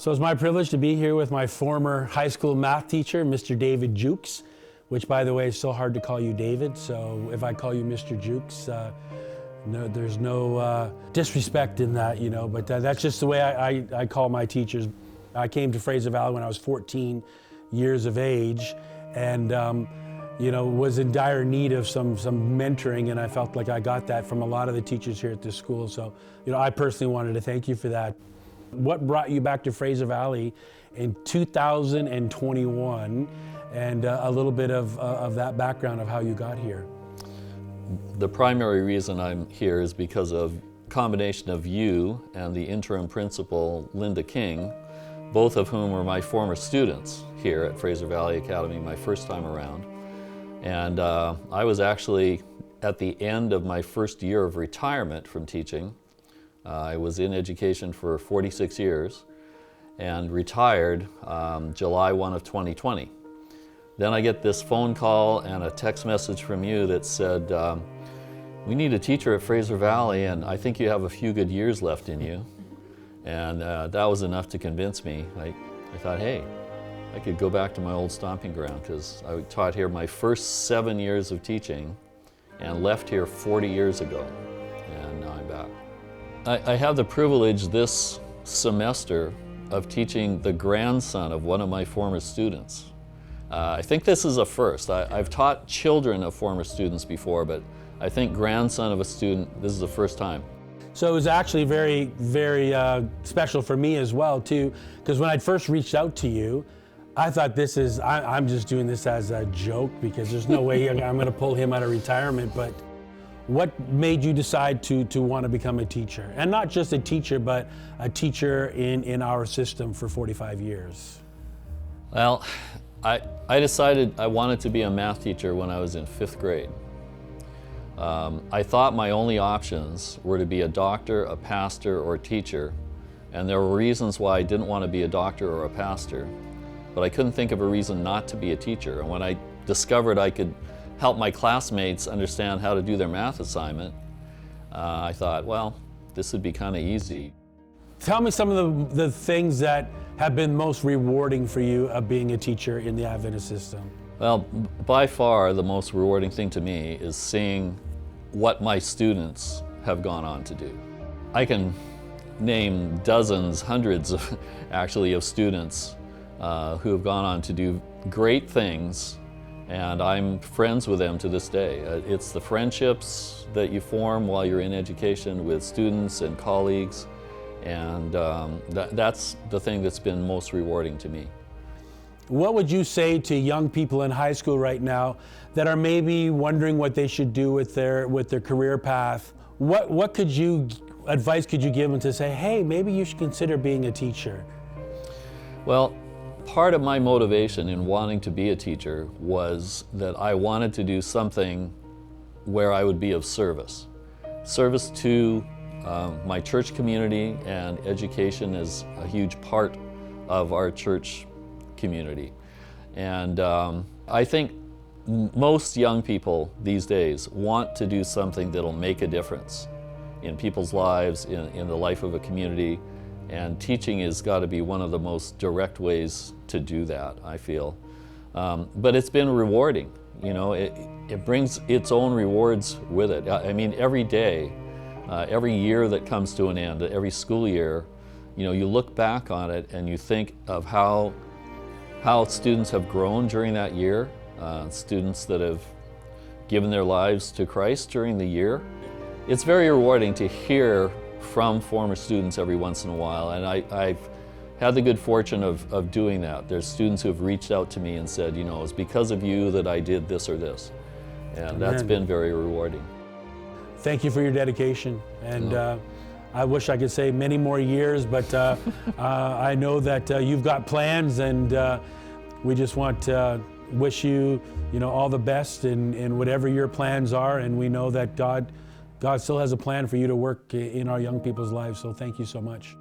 So it's my privilege to be here with my former high school math teacher, Mr. David Jukes, which, by the way, is so hard to call you David. So if I call you Mr. Jukes, no, there's no disrespect in that, you know, but that's just the way I call my teachers. I came to Fraser Valley when I was 14 years of age and, you know, was in dire need of some mentoring, and I felt like I got that from a lot of the teachers here at this school. So, you know, I personally wanted to thank you for that. What brought you back to Fraser Valley in 2021, and a little bit of that background of how you got here? The primary reason I'm here is because of a combination of you and the interim principal, Linda King, both of whom were my former students here at Fraser Valley Academy my first time around. And I was actually at the end of my first year of retirement from teaching. I was in education for 46 years and retired July 1 of 2020. Then I get this phone call and a text message from you that said, we need a teacher at Fraser Valley, and I think you have a few good years left in you. And that was enough to convince me. I thought, hey, I could go back to my old stomping ground, because I taught here my first 7 years of teaching and left here 40 years ago, and now I'm back. I have the privilege this semester of teaching the grandson of one of my former students. I think this is a first. I've taught children of former students before, but I think grandson of a student, this is the first time. So it was actually very, very special for me as well, too, because when I first reached out to you, I thought I'm just doing this as a joke, because there's no way I'm going to pull him out of retirement. But what made you decide to want to become a teacher? And not just a teacher, but a teacher in our system for 45 years. Well, I decided I wanted to be a math teacher when I was in 5th grade. I thought my only options were to be a doctor, a pastor, or a teacher. And there were reasons why I didn't want to be a doctor or a pastor. But I couldn't think of a reason not to be a teacher. And when I discovered I could help my classmates understand how to do their math assignment, I thought, well, this would be kind of easy. Tell me some of the things that have been most rewarding for you of being a teacher in the Adventist system. Well, by far the most rewarding thing to me is seeing what my students have gone on to do. I can name dozens, hundreds actually of students who have gone on to do great things, and I'm friends with them to this day. It's the friendships that you form while you're in education with students and colleagues, and that's the thing that's been most rewarding to me. What would you say to young people in high school right now that are maybe wondering what they should do with their career path? What advice could you give them to say, hey, maybe you should consider being a teacher? Well, part of my motivation in wanting to be a teacher was that I wanted to do something where I would be of service. Service to my church community, and education is a huge part of our church community. And I think most young people these days want to do something that'll make a difference in people's lives, in the life of a community, and teaching has got to be one of the most direct ways to do that, I feel. But it's been rewarding, you know, it brings its own rewards with it. I mean, every day, every year that comes to an end, every school year, you know, you look back on it and you think of how students have grown during that year, students that have given their lives to Christ during the year. It's very rewarding to hear from former students every once in a while, and I've had the good fortune of doing that. There's students who have reached out to me and said, you know, it's because of you that I did this or this, and that's been very rewarding. Thank you for your dedication, and I wish I could say many more years, but I know that you've got plans, and we just want to wish you, you know, all the best in whatever your plans are, and we know that God still has a plan for you to work in our young people's lives, so thank you so much.